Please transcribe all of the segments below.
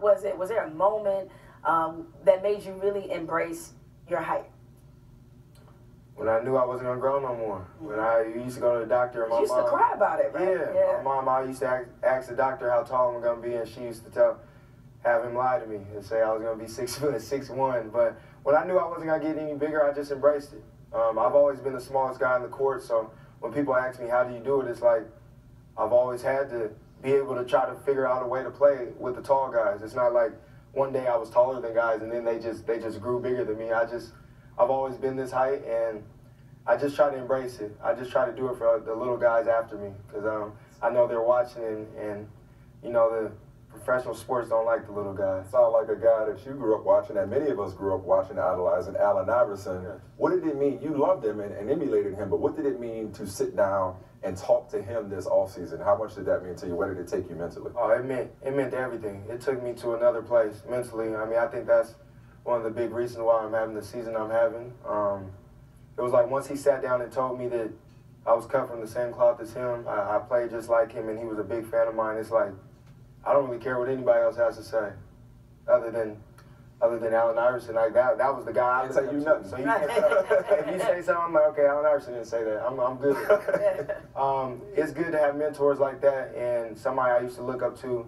what was it? Was there a moment that made you really embrace your height? When I knew I wasn't gonna grow no more. When I used to go to the doctor, and my mom used to cry about it, right? Yeah, my mom. I used to ask the doctor how tall I'm gonna be, and she used to have him lie to me and say I was gonna be 6 foot, 6'1". But when I knew I wasn't gonna get any bigger, I just embraced it. I've always been the smallest guy in the court, so when people ask me how do you do it, it's like I've always had to be able to try to figure out a way to play with the tall guys. It's not like one day I was taller than guys and then they just grew bigger than me. I've always been this height, and I just try to embrace it. I just try to do it for the little guys after me, because I know they're watching, and you know, the professional sports don't like the little guys. Sound like a guy that you grew up watching, and many of us grew up watching, idolizing, Allen Iverson. Yes. What did it mean? You loved him and emulated him, but what did it mean to sit down and talk to him this offseason? How much did that mean to you? Where did it take you mentally? Oh, it meant everything. It took me to another place mentally. I mean, I think that's one of the big reasons why I'm having the season I'm having. It was like once he sat down and told me that I was cut from the same cloth as him, I played just like him, and he was a big fan of mine. It's like, I don't really care what anybody else has to say, other than Allen Iverson. Like that was the guy I didn't say you nothing. So if you say something, I'm like, okay, Allen Iverson didn't say that. I'm good with that. It's good to have mentors like that, and somebody I used to look up to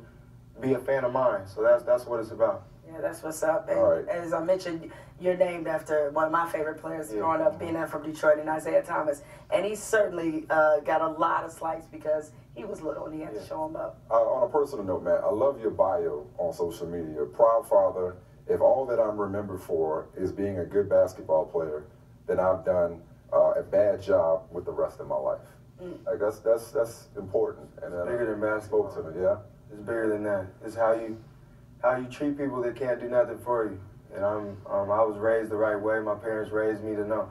be a fan of mine. So that's what it's about. Yeah, that's what's up. And right. As I mentioned, you're named after one of my favorite players growing up, being from Detroit, and Isaiah Thomas. And he certainly got a lot of slights because he was little and he had to show him up. On a personal note, man, I love your bio on social media. Proud father. If all that I'm remembered for is being a good basketball player, then I've done a bad job with the rest of my life. I guess that's important. And it's bigger than basketball. Spoke to me, yeah. It's bigger than that. It's how you treat people that can't do nothing for you. And I was raised the right way. My parents raised me to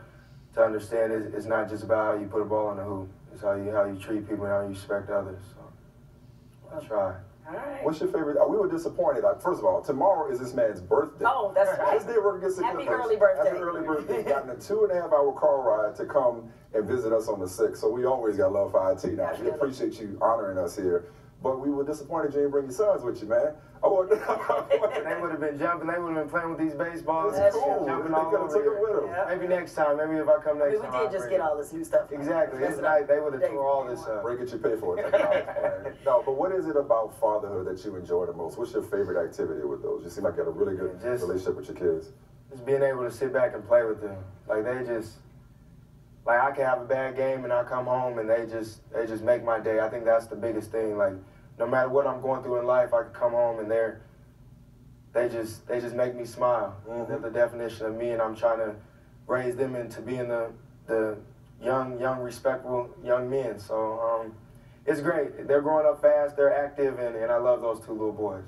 understand it's not just about how you put a ball in the hoop. It's how you treat people and how you respect others. So I try. All right. What's your favorite? We were disappointed. First of all, tomorrow is this man's birthday. Oh, that's right. This day we're gonna get Happy early birthday. Happy early birthday. Gotten a 2.5-hour car ride to come and visit us on the 6th. So we always got love for IT now. We appreciate you honoring us here. But we were disappointed you didn't bring your sons with you, man. They would have been jumping. They would have been playing with these baseballs. That's cool. Jumping They all could have over took here. it with them. Yeah. Maybe next time. Maybe if I come next time. We did just get all this new stuff. Exactly. It's night. They would have tore all this up. Break it, you pay for it. No, but what is it about fatherhood that you enjoy the most? What's your favorite activity with those? You seem like you got a really good relationship with your kids. Just being able to sit back and play with them. Like I can have a bad game and I come home and they just make my day. I think that's the biggest thing. Like, no matter what I'm going through in life, I can come home and they just make me smile. They're the definition of me, and I'm trying to raise them into being the young, respectful young men. So it's great. They're growing up fast. They're active, and I love those two little boys.